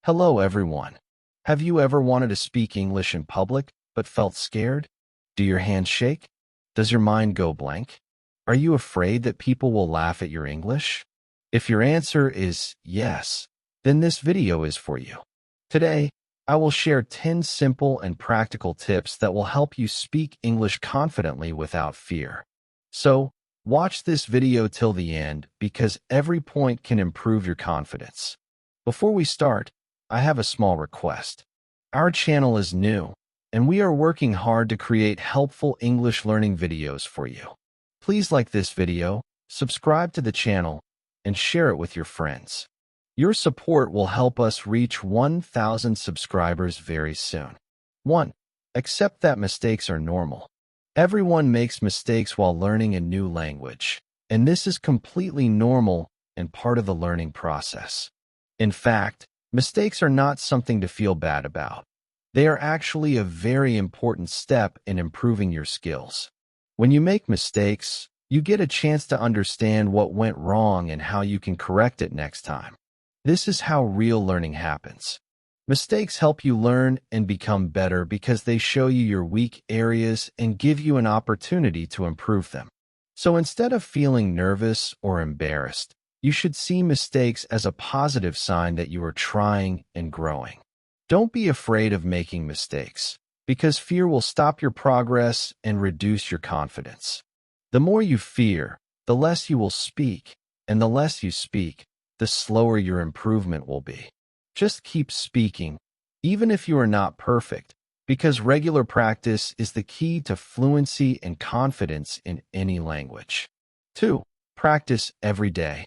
Hello, everyone. Have you ever wanted to speak English in public but felt scared? Do your hands shake? Does your mind go blank? Are you afraid that people will laugh at your English? If your answer is yes, then this video is for you. Today, I will share 10 simple and practical tips that will help you speak English confidently without fear. So, watch this video till the end because every point can improve your confidence. Before we start, I have a small request. Our channel is new, and we are working hard to create helpful English learning videos for you. Please like this video, subscribe to the channel, and share it with your friends. Your support will help us reach 1,000 subscribers very soon. 1. Accept that mistakes are normal. Everyone makes mistakes while learning a new language, and this is completely normal and part of the learning process. In fact, mistakes are not something to feel bad about. They are actually a very important step in improving your skills. When you make mistakes, you get a chance to understand what went wrong and how you can correct it next time. This is how real learning happens. Mistakes help you learn and become better because they show you your weak areas and give you an opportunity to improve them. So instead of feeling nervous or embarrassed, you should see mistakes as a positive sign that you are trying and growing. Don't be afraid of making mistakes, because fear will stop your progress and reduce your confidence. The more you fear, the less you will speak, and the less you speak, the slower your improvement will be. Just keep speaking, even if you are not perfect, because regular practice is the key to fluency and confidence in any language. 2. Practice every day.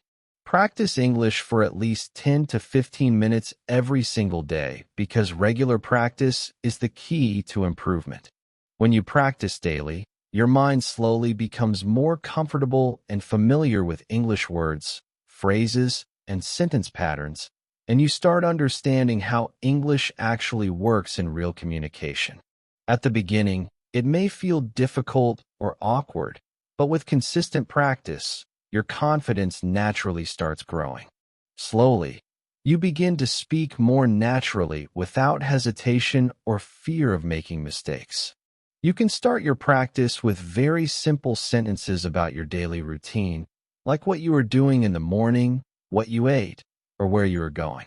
Practice English for at least 10 to 15 minutes every single day because regular practice is the key to improvement. When you practice daily, your mind slowly becomes more comfortable and familiar with English words, phrases, and sentence patterns, and you start understanding how English actually works in real communication. At the beginning, it may feel difficult or awkward, but with consistent practice, your confidence naturally starts growing. Slowly, you begin to speak more naturally without hesitation or fear of making mistakes. You can start your practice with very simple sentences about your daily routine, like what you are doing in the morning, what you ate, or where you are going.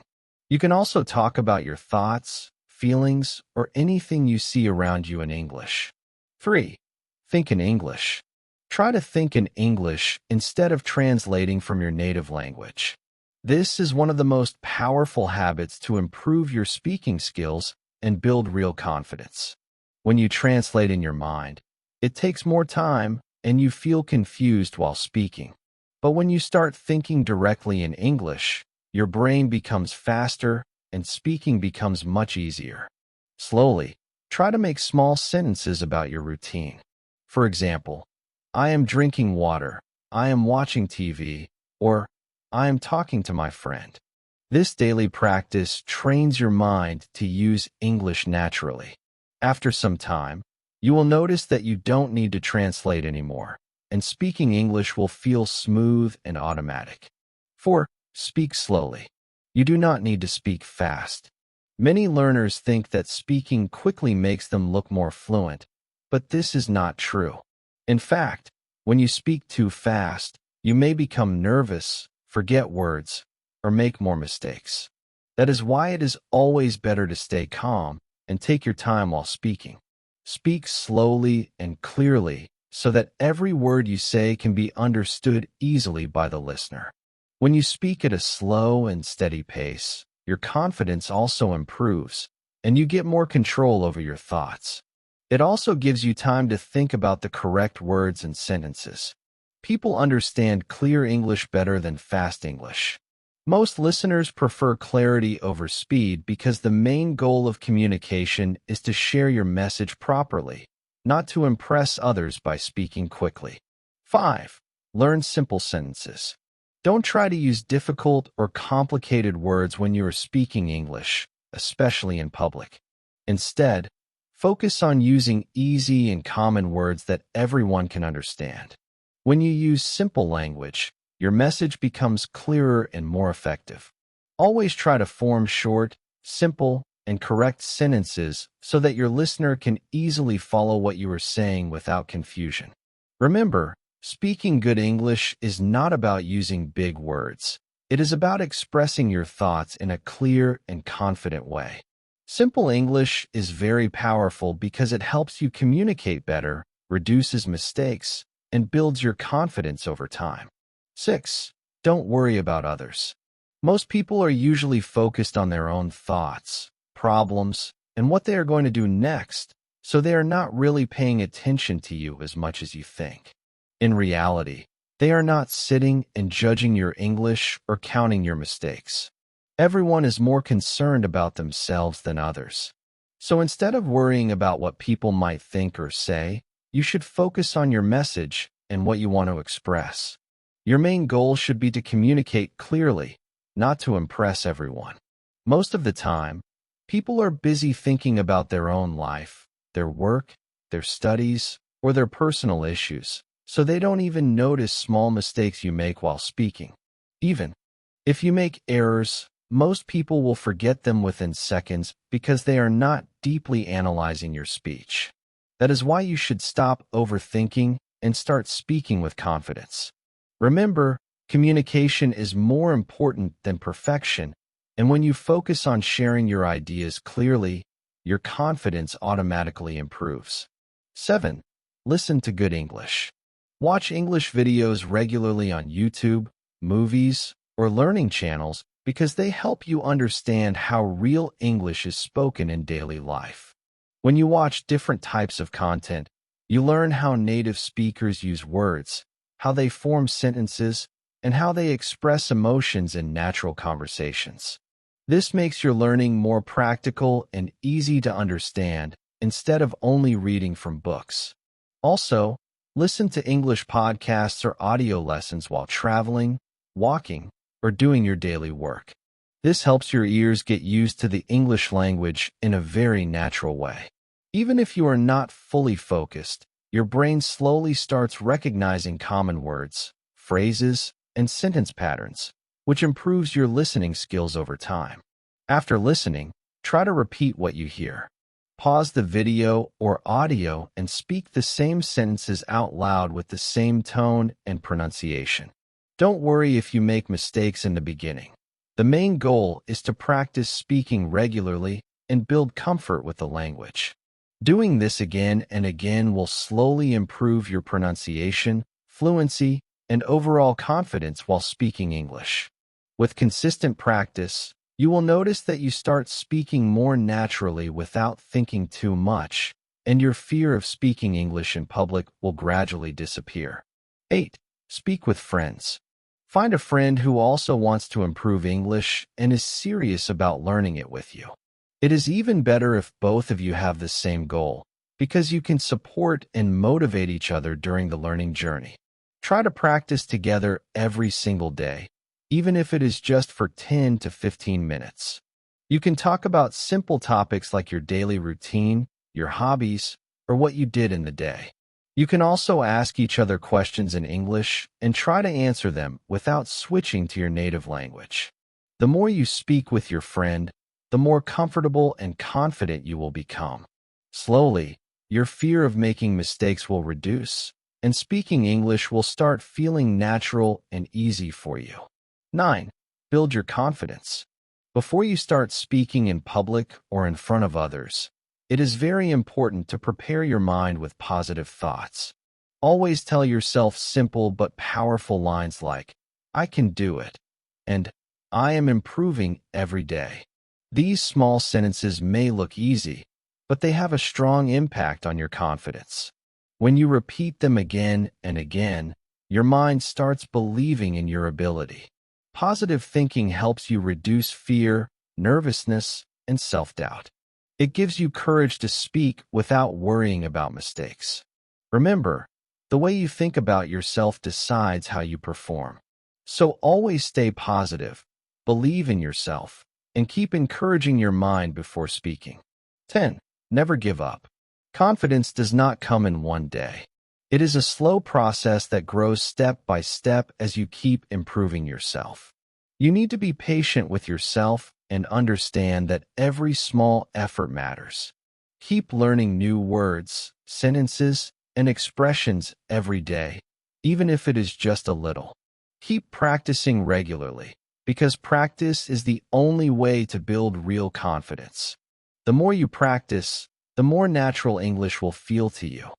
You can also talk about your thoughts, feelings, or anything you see around you in English. 3. Think in English. Try to think in English instead of translating from your native language. This is one of the most powerful habits to improve your speaking skills and build real confidence. When you translate in your mind, it takes more time and you feel confused while speaking. But when you start thinking directly in English, your brain becomes faster and speaking becomes much easier. Slowly, try to make small sentences about your routine. For example, I am drinking water, I am watching TV, or I am talking to my friend. This daily practice trains your mind to use English naturally. After some time, you will notice that you don't need to translate anymore, and speaking English will feel smooth and automatic. 4. Speak slowly. You do not need to speak fast. Many learners think that speaking quickly makes them look more fluent, but this is not true. In fact, when you speak too fast, you may become nervous, forget words, or make more mistakes. That is why it is always better to stay calm and take your time while speaking. Speak slowly and clearly so that every word you say can be understood easily by the listener. When you speak at a slow and steady pace, your confidence also improves, and you get more control over your thoughts. It also gives you time to think about the correct words and sentences. People understand clear English better than fast English. Most listeners prefer clarity over speed because the main goal of communication is to share your message properly, not to impress others by speaking quickly. 5. Learn simple sentences. Don't try to use difficult or complicated words when you are speaking English, especially in public. Instead, focus on using easy and common words that everyone can understand. When you use simple language, your message becomes clearer and more effective. Always try to form short, simple, and correct sentences so that your listener can easily follow what you are saying without confusion. Remember, speaking good English is not about using big words. It is about expressing your thoughts in a clear and confident way. Simple English is very powerful because it helps you communicate better, reduces mistakes, and builds your confidence over time. 6. Don't worry about others. Most people are usually focused on their own thoughts, problems, and what they are going to do next, so they are not really paying attention to you as much as you think. In reality, they are not sitting and judging your English or counting your mistakes. Everyone is more concerned about themselves than others. So instead of worrying about what people might think or say, you should focus on your message and what you want to express. Your main goal should be to communicate clearly, not to impress everyone. Most of the time, people are busy thinking about their own life, their work, their studies, or their personal issues, so they don't even notice small mistakes you make while speaking. Even if you make errors, most people will forget them within seconds because they are not deeply analyzing your speech. That is why you should stop overthinking and start speaking with confidence. Remember, communication is more important than perfection, and when you focus on sharing your ideas clearly, your confidence automatically improves. 7. Listen to good English. Watch English videos regularly on YouTube, movies, or learning channels because they help you understand how real English is spoken in daily life. When you watch different types of content, you learn how native speakers use words, how they form sentences, and how they express emotions in natural conversations. This makes your learning more practical and easy to understand instead of only reading from books. Also, listen to English podcasts or audio lessons while traveling, walking, or doing your daily work. This helps your ears get used to the English language in a very natural way. Even if you are not fully focused, your brain slowly starts recognizing common words, phrases, and sentence patterns, which improves your listening skills over time. After listening, try to repeat what you hear. Pause the video or audio and speak the same sentences out loud with the same tone and pronunciation. Don't worry if you make mistakes in the beginning. The main goal is to practice speaking regularly and build comfort with the language. Doing this again and again will slowly improve your pronunciation, fluency, and overall confidence while speaking English. With consistent practice, you will notice that you start speaking more naturally without thinking too much, and your fear of speaking English in public will gradually disappear. 8. Speak with friends. Find a friend who also wants to improve English and is serious about learning it with you. It is even better if both of you have the same goal, because you can support and motivate each other during the learning journey. Try to practice together every single day, even if it is just for 10 to 15 minutes. You can talk about simple topics like your daily routine, your hobbies, or what you did in the day. You can also ask each other questions in English and try to answer them without switching to your native language. The more you speak with your friend, the more comfortable and confident you will become. Slowly, your fear of making mistakes will reduce, and speaking English will start feeling natural and easy for you. 9. Build your confidence. Before you start speaking in public or in front of others, it is very important to prepare your mind with positive thoughts. Always tell yourself simple but powerful lines like, "I can do it," and "I am improving every day." These small sentences may look easy, but they have a strong impact on your confidence. When you repeat them again and again, your mind starts believing in your ability. Positive thinking helps you reduce fear, nervousness, and self-doubt. It gives you courage to speak without worrying about mistakes. Remember, the way you think about yourself decides how you perform. So always stay positive, believe in yourself, and keep encouraging your mind before speaking. 10. Never give up. Confidence does not come in one day. It is a slow process that grows step by step as you keep improving yourself. You need to be patient with yourself and understand that every small effort matters. Keep learning new words, sentences, and expressions every day, even if it is just a little. Keep practicing regularly, because practice is the only way to build real confidence. The more you practice, the more natural English will feel to you.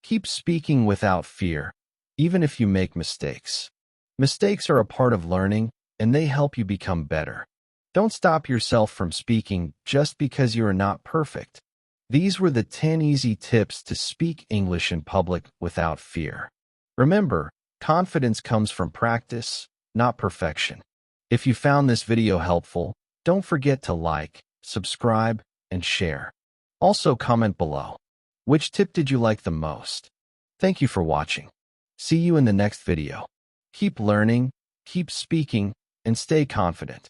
Keep speaking without fear, even if you make mistakes. Mistakes are a part of learning, and they help you become better. Don't stop yourself from speaking just because you are not perfect. These were the 10 easy tips to speak English in public without fear. Remember, confidence comes from practice, not perfection. If you found this video helpful, don't forget to like, subscribe, and share. Also comment below. Which tip did you like the most? Thank you for watching. See you in the next video. Keep learning, keep speaking, and stay confident.